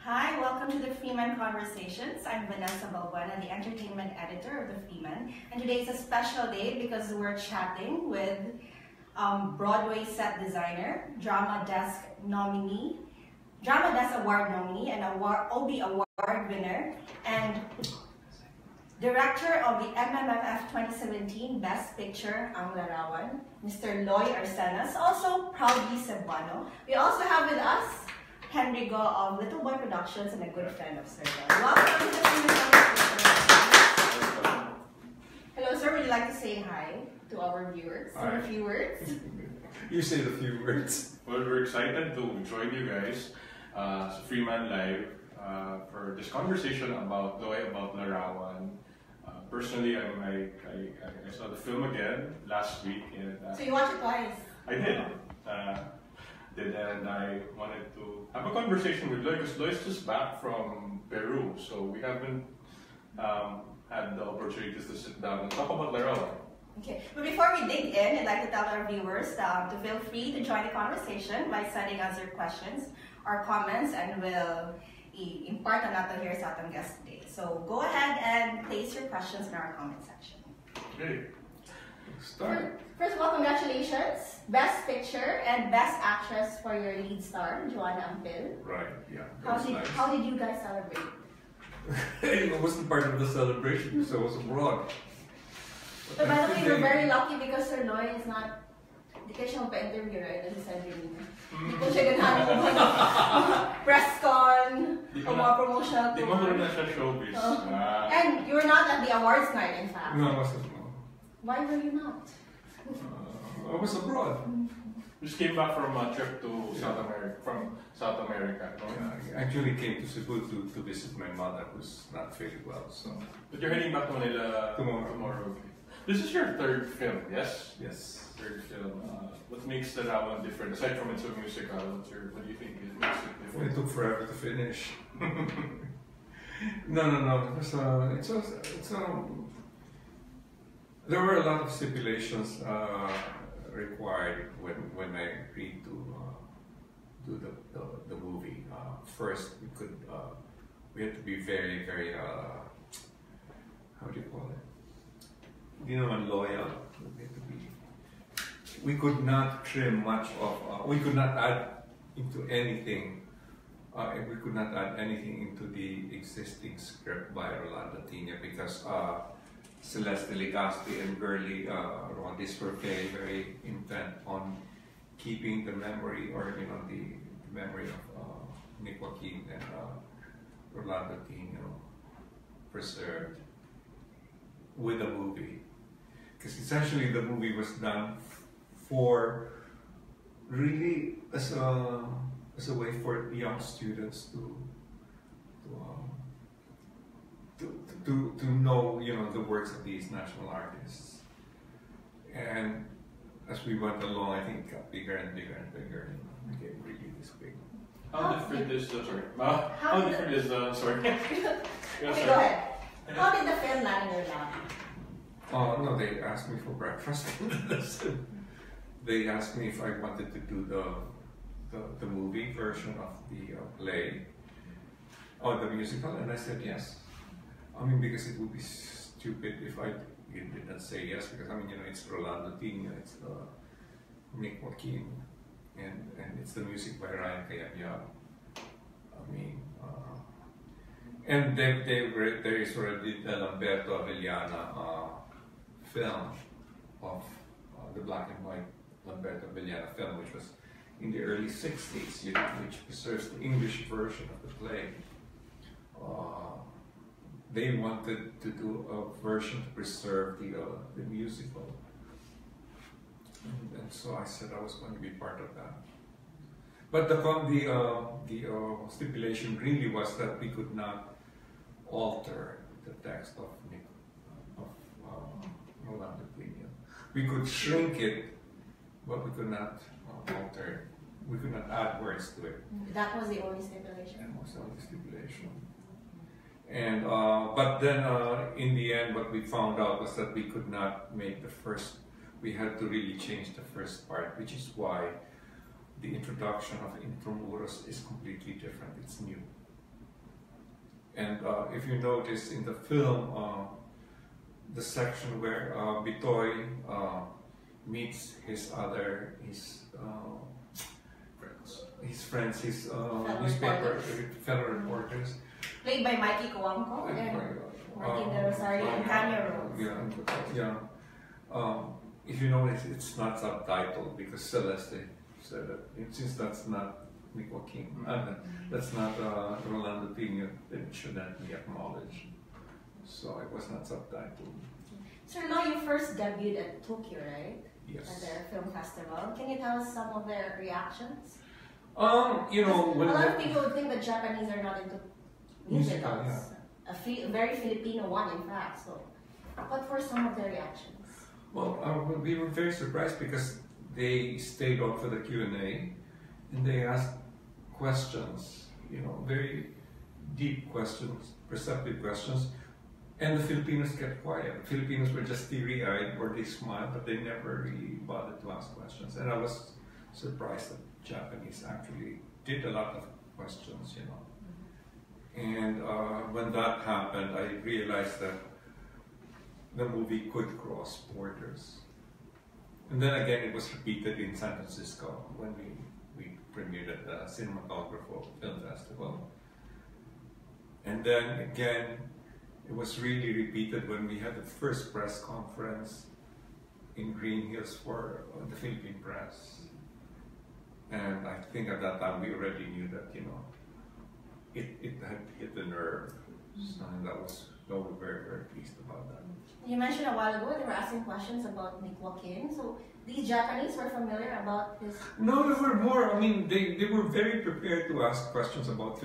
Hi, welcome to the Freeman Conversations. I'm Vanessa Balbuena, the entertainment editor of the Freeman. And today is a special day because we're chatting with Broadway set designer, Drama Desk nominee, Drama Desk Award nominee, and Obie Award winner, and director of the MMFF 2017 Best Picture, ang Larawan, Mr. Arcenas, also proudly Cebuano. We also have with us Henry Go of Little Boy Productions and a good friend of Sir John. Welcome to the Freeman. Hello, sir. Would you like to say hi to our viewers? Hi. A few words? You say the few words. Well, we're excited to join you guys sa Freeman Live for this conversation about Larawan. Personally, I saw the film again last week. And, So you watched it twice? I did. And I wanted to have a conversation with Loy because Loy's just back from Peru, so we haven't had the opportunities to sit down and talk about Larawan. Okay, but before we dig in, I'd like to tell our viewers to feel free to join the conversation by sending us your questions or comments, and we'll impart on nato here sa atong guest today. So go ahead and place your questions in our comment section. Okay. Start. First of all, congratulations. Best Picture and Best Actress for your lead star, Joanna Ampil. Right, yeah. How did you guys celebrate? It wasn't part of the celebration because I was abroad. But by the way, you're very lucky because Sir Loy is not, hindi kayo siya magpa-interview, right? As he said, hindi po siya ganahan ng mga press con, o mga promotional Di mo na siya showbiz. And you were not at the awards night, in fact. No, I wasn't. No. Why were you not? I was abroad. Just came back from a trip to South America. No? Yeah, I actually came to Cebu to visit my mother, who's not feeling well. So. But you're heading back to Manila tomorrow. Okay. This is your third film, yes? Yes. Third film. What makes Larawan different? Aside from it's a musical, what do you think it makes it different? It took forever to finish. No. There were a lot of stipulations required when I agreed to do the movie. First, we had to be very, very how do you call it? Loyal. We could not trim much of. We could not add into anything. We could not add anything into the existing script by Rolando Tina because Celeste Legazpi and Gurley Rodis were very, very intent on keeping the memory, or the memory of Nick Joaquin and Rolando Tino preserved with the movie. Because essentially the movie was done for really as a way for young students to know the works of these national artists. And as we went along, I think it got bigger and bigger and bigger and became really this big. How different is the sorry? Okay, go ahead. How did the film land in your lap? No, they asked me for breakfast. They asked me if I wanted to do the movie version of the play or the musical, and I said yes. I mean, because it would be stupid if I did not say yes, because it's Rolando Tino, it's Nick Joaquin, and it's the music by Ryan Kayabia. And there is already the Lamberto Avellana film of the black and white Lamberto Avellana film, which was in the early 60s, which preserves the English version of the play. They wanted to do a version to preserve the musical, and so I said I was going to be part of that. But the stipulation really was that we could not alter the text of Rolando Tino. We could shrink it, but we could not alter it. We could not add words to it. That was the only stipulation. That was the only stipulation. And but then in the end, what we found out was that we could not make the first. We had to really change the first part, which is why the introduction of Intramuros is completely different. It's new. And if you notice in the film, the section where Bitoy meets his friends, his newspaper fellow reporters. Played by Mikey Coamco and Martin De Rosario and Tanya Rose. If you notice, it's not subtitled because Celeste said that since that's not Nick Joaquin, that's not Rolando Pino, then it should not be acknowledged. So it was not subtitled. So now you first debuted at Tokyo, right? Yes. At their film festival. Can you tell us some of their reactions? When a lot of people would think that Japanese are not into musicals. A very Filipino one, in fact. So, what were some of their reactions? Well, we were very surprised because they stayed on for the Q&A and they asked questions, very deep questions, perceptive questions, and the Filipinos kept quiet. The Filipinos were just teary-eyed or they smiled, but they never really bothered to ask questions. And I was surprised that Japanese actually did a lot of questions, And when that happened, I realized that the movie could cross borders. And then again, it was repeated in San Francisco when we premiered at the Cinematographer Film Festival. And then again, it was really repeated when we had the first press conference in Green Hills for the Philippine press. And I think at that time we already knew that, it had hit the nerve. So we were very, very pleased about that. You mentioned a while ago they were asking questions about Nick Joaquin. So these Japanese were familiar about his... No, they were more, they were very prepared to ask questions about